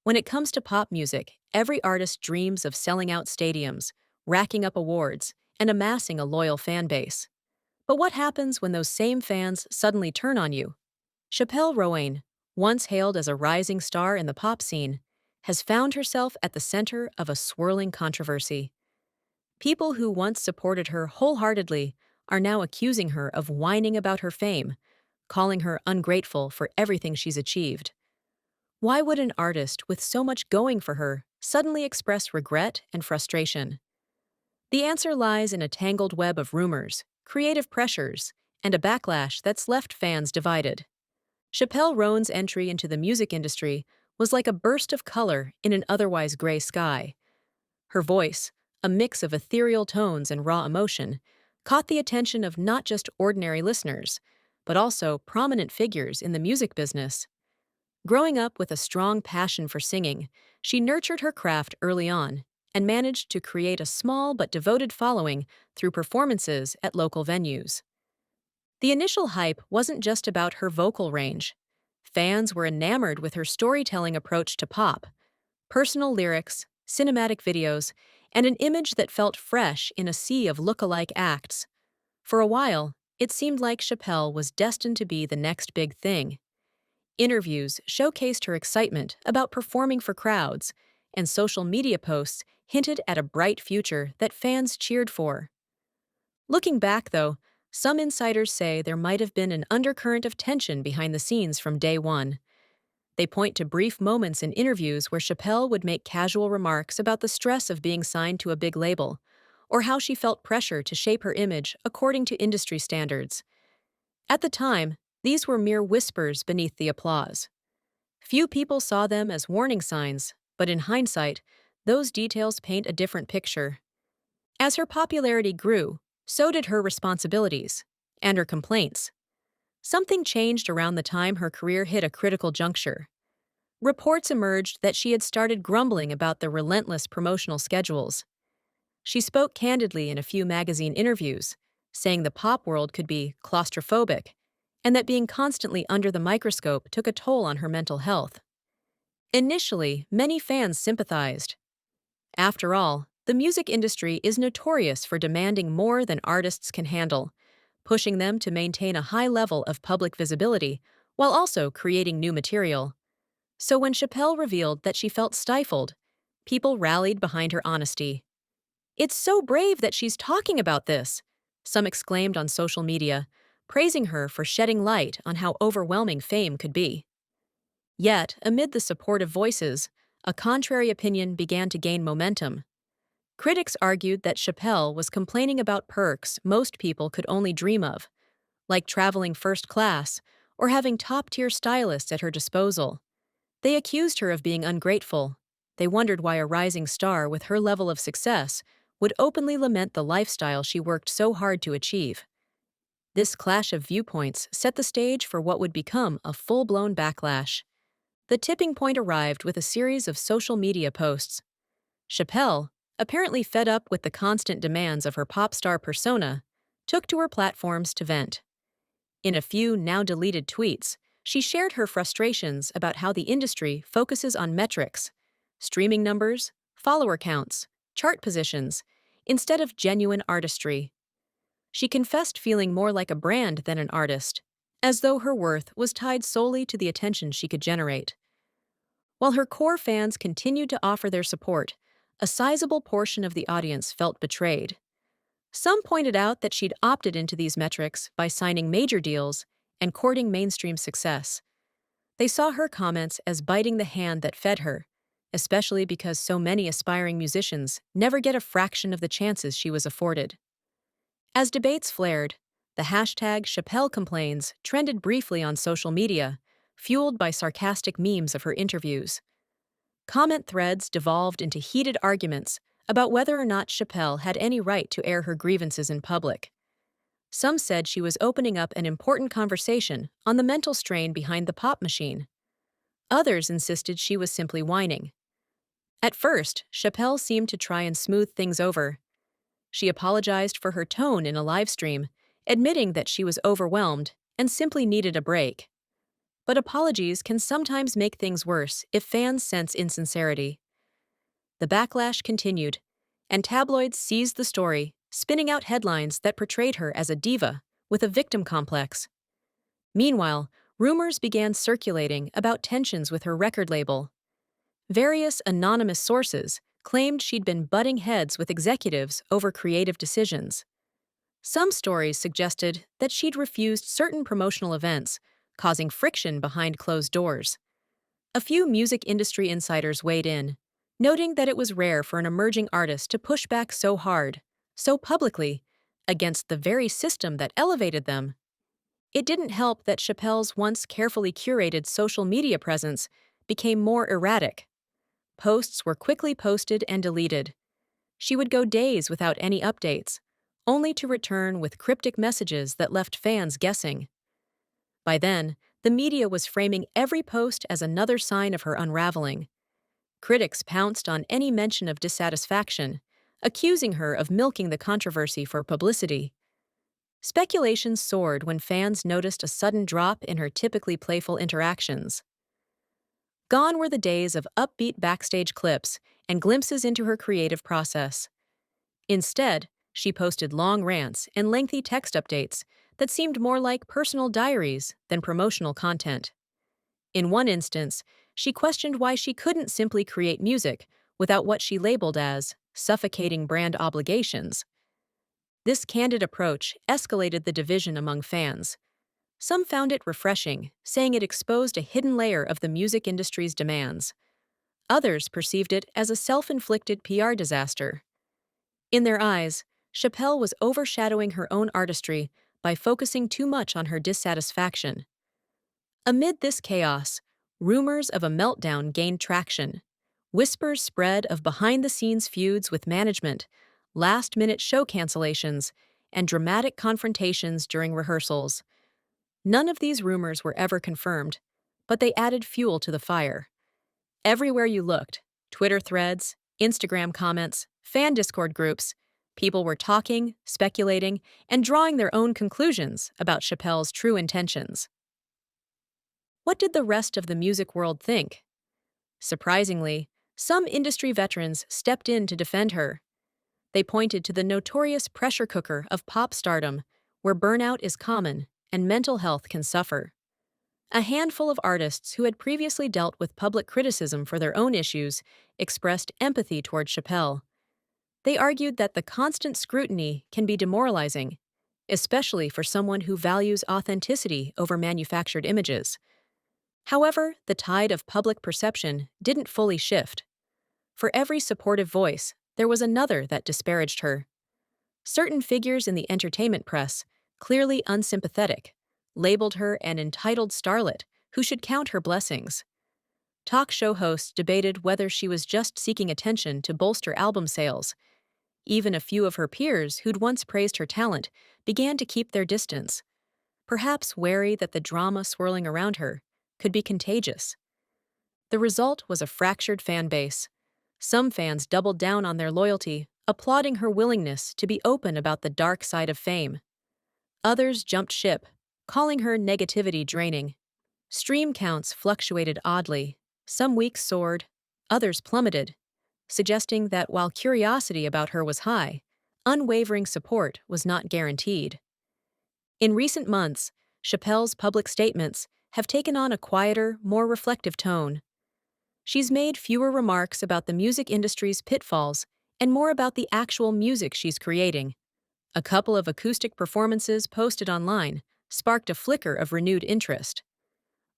When it comes to pop music, every artist dreams of selling out stadiums, racking up awards, and amassing a loyal fan base. But what happens when those same fans suddenly turn on you? Chappelle Rowan, once hailed as a rising star in the pop scene, has found herself at the center of a swirling controversy. People who once supported her wholeheartedly are now accusing her of whining about her fame, calling her ungrateful for everything she's achieved. Why would an artist with so much going for her suddenly express regret and frustration? The answer lies in a tangled web of rumors, creative pressures, and a backlash that's left fans divided. Chappelle Roan's entry into the music industry was like a burst of color in an otherwise gray sky. Her voice, a mix of ethereal tones and raw emotion, caught the attention of not just ordinary listeners, but also prominent figures in the music business. Growing up with a strong passion for singing, she nurtured her craft early on and managed to create a small but devoted following through performances at local venues. The initial hype wasn't just about her vocal range. Fans were enamored with her storytelling approach to pop, personal lyrics, cinematic videos, and an image that felt fresh in a sea of look-alike acts. For a while, it seemed like Chappelle was destined to be the next big thing. Interviews showcased her excitement about performing for crowds, and social media posts hinted at a bright future that fans cheered for. Looking back, though, some insiders say there might have been an undercurrent of tension behind the scenes from day one. They point to brief moments in interviews where Chappelle would make casual remarks about the stress of being signed to a big label, or how she felt pressure to shape her image according to industry standards. At the time, these were mere whispers beneath the applause. Few people saw them as warning signs, but in hindsight, those details paint a different picture. As her popularity grew, so did her responsibilities and her complaints. Something changed around the time her career hit a critical juncture. Reports emerged that she had started grumbling about the relentless promotional schedules. She spoke candidly in a few magazine interviews, saying the pop world could be claustrophobic and that being constantly under the microscope took a toll on her mental health. Initially, many fans sympathized. After all, the music industry is notorious for demanding more than artists can handle, pushing them to maintain a high level of public visibility while also creating new material. So when Chappelle revealed that she felt stifled, people rallied behind her honesty. "It's so brave that she's talking about this," some exclaimed on social media, praising her for shedding light on how overwhelming fame could be. Yet, amid the supportive voices, a contrary opinion began to gain momentum. Critics argued that Chappelle was complaining about perks most people could only dream of, like traveling first class or having top-tier stylists at her disposal. They accused her of being ungrateful. They wondered why a rising star with her level of success would openly lament the lifestyle she worked so hard to achieve. This clash of viewpoints set the stage for what would become a full-blown backlash. The tipping point arrived with a series of social media posts. Chappelle, apparently fed up with the constant demands of her pop star persona, took to her platforms to vent. In a few now-deleted tweets, she shared her frustrations about how the industry focuses on metrics, streaming numbers, follower counts, chart positions, instead of genuine artistry. She confessed feeling more like a brand than an artist, as though her worth was tied solely to the attention she could generate. While her core fans continued to offer their support, a sizable portion of the audience felt betrayed. Some pointed out that she'd opted into these metrics by signing major deals and courting mainstream success. They saw her comments as biting the hand that fed her, especially because so many aspiring musicians never get a fraction of the chances she was afforded. As debates flared, the hashtag Chappelle Complains trended briefly on social media, fueled by sarcastic memes of her interviews. Comment threads devolved into heated arguments about whether or not Chappelle had any right to air her grievances in public. Some said she was opening up an important conversation on the mental strain behind the pop machine. Others insisted she was simply whining. At first, Chappelle seemed to try and smooth things over. She apologized for her tone in a live stream, admitting that she was overwhelmed and simply needed a break. But apologies can sometimes make things worse if fans sense insincerity. The backlash continued, and tabloids seized the story, spinning out headlines that portrayed her as a diva with a victim complex. Meanwhile, rumors began circulating about tensions with her record label. Various anonymous sources claimed she'd been butting heads with executives over creative decisions. Some stories suggested that she'd refused certain promotional events, causing friction behind closed doors. A few music industry insiders weighed in, noting that it was rare for an emerging artist to push back so hard, so publicly, against the very system that elevated them. It didn't help that Chappelle's once carefully curated social media presence became more erratic. Posts were quickly posted and deleted. She would go days without any updates, only to return with cryptic messages that left fans guessing. By then, the media was framing every post as another sign of her unraveling. Critics pounced on any mention of dissatisfaction, accusing her of milking the controversy for publicity. Speculation soared when fans noticed a sudden drop in her typically playful interactions. Gone were the days of upbeat backstage clips and glimpses into her creative process. Instead, she posted long rants and lengthy text updates that seemed more like personal diaries than promotional content. In one instance, she questioned why she couldn't simply create music without what she labeled as suffocating brand obligations. This candid approach escalated the division among fans. Some found it refreshing, saying it exposed a hidden layer of the music industry's demands. Others perceived it as a self-inflicted PR disaster. In their eyes, Chappelle was overshadowing her own artistry by focusing too much on her dissatisfaction. Amid this chaos, rumors of a meltdown gained traction. Whispers spread of behind-the-scenes feuds with management, last-minute show cancellations, and dramatic confrontations during rehearsals. None of these rumors were ever confirmed, but they added fuel to the fire. Everywhere you looked, Twitter threads, Instagram comments, fan Discord groups, people were talking, speculating, and drawing their own conclusions about Chappelle's true intentions. What did the rest of the music world think? Surprisingly, some industry veterans stepped in to defend her. They pointed to the notorious pressure cooker of pop stardom, where burnout is common and mental health can suffer. A handful of artists who had previously dealt with public criticism for their own issues expressed empathy toward Chappelle. They argued that the constant scrutiny can be demoralizing, especially for someone who values authenticity over manufactured images. However, the tide of public perception didn't fully shift. For every supportive voice, there was another that disparaged her. Certain figures in the entertainment press, clearly unsympathetic, labeled her an entitled starlet who should count her blessings. Talk show hosts debated whether she was just seeking attention to bolster album sales. Even a few of her peers who'd once praised her talent began to keep their distance, perhaps wary that the drama swirling around her could be contagious. The result was a fractured fan base. Some fans doubled down on their loyalty, applauding her willingness to be open about the dark side of fame. Others jumped ship, calling her negativity draining. Stream counts fluctuated oddly. Some weeks soared, others plummeted, suggesting that while curiosity about her was high, unwavering support was not guaranteed. In recent months, Chappelle's public statements have taken on a quieter, more reflective tone. She's made fewer remarks about the music industry's pitfalls and more about the actual music she's creating. A couple of acoustic performances posted online sparked a flicker of renewed interest.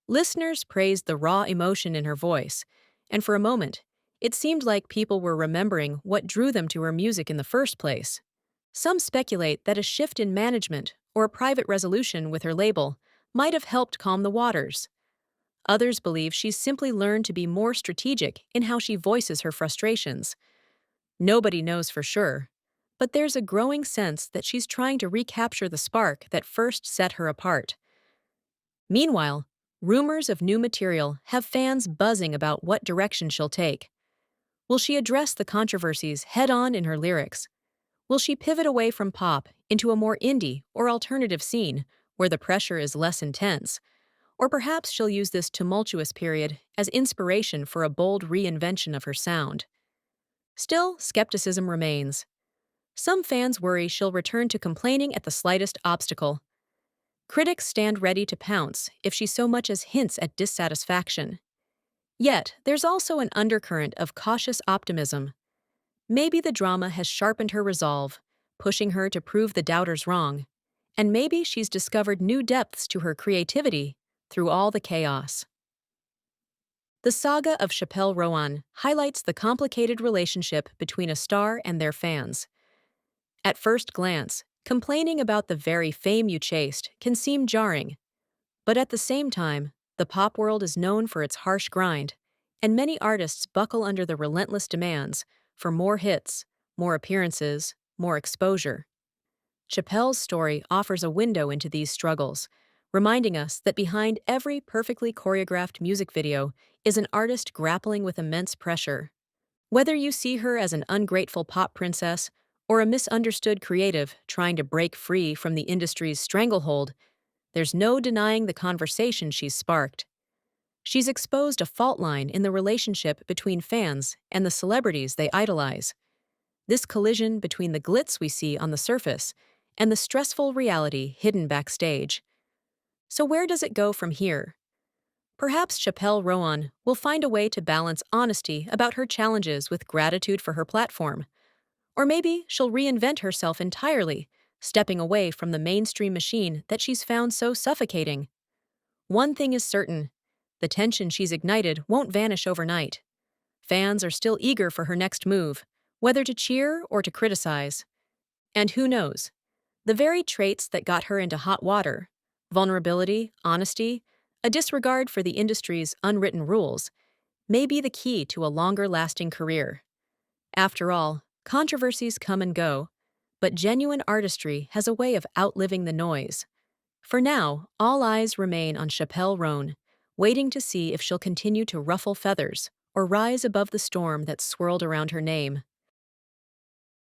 Listeners praised the raw emotion in her voice, and for a moment, it seemed like people were remembering what drew them to her music in the first place. Some speculate that a shift in management or a private resolution with her label might have helped calm the waters. Others believe she's simply learned to be more strategic in how she voices her frustrations. Nobody knows for sure, but there's a growing sense that she's trying to recapture the spark that first set her apart. Meanwhile, rumors of new material have fans buzzing about what direction she'll take. Will she address the controversies head-on in her lyrics? Will she pivot away from pop into a more indie or alternative scene where the pressure is less intense? Or perhaps she'll use this tumultuous period as inspiration for a bold reinvention of her sound. Still, skepticism remains. Some fans worry she'll return to complaining at the slightest obstacle. Critics stand ready to pounce if she so much as hints at dissatisfaction. Yet, there's also an undercurrent of cautious optimism. Maybe the drama has sharpened her resolve, pushing her to prove the doubters wrong. And maybe she's discovered new depths to her creativity through all the chaos. The saga of Chappelle Roan highlights the complicated relationship between a star and their fans. At first glance, complaining about the very fame you chased can seem jarring. But at the same time, the pop world is known for its harsh grind, and many artists buckle under the relentless demands for more hits, more appearances, more exposure. Chappelle's story offers a window into these struggles, reminding us that behind every perfectly choreographed music video is an artist grappling with immense pressure. Whether you see her as an ungrateful pop princess or a misunderstood creative trying to break free from the industry's stranglehold, there's no denying the conversation she's sparked. She's exposed a fault line in the relationship between fans and the celebrities they idolize. This collision between the glitz we see on the surface and the stressful reality hidden backstage. So where does it go from here? Perhaps Chappelle Roan will find a way to balance honesty about her challenges with gratitude for her platform. Or maybe she'll reinvent herself entirely, stepping away from the mainstream machine that she's found so suffocating. One thing is certain: the tension she's ignited won't vanish overnight. Fans are still eager for her next move, whether to cheer or to criticize. And who knows? The very traits that got her into hot water — vulnerability, honesty, a disregard for the industry's unwritten rules — may be the key to a longer-lasting career. After all, controversies come and go, but genuine artistry has a way of outliving the noise. For now, all eyes remain on Chappelle Roan, waiting to see if she'll continue to ruffle feathers or rise above the storm that swirled around her name.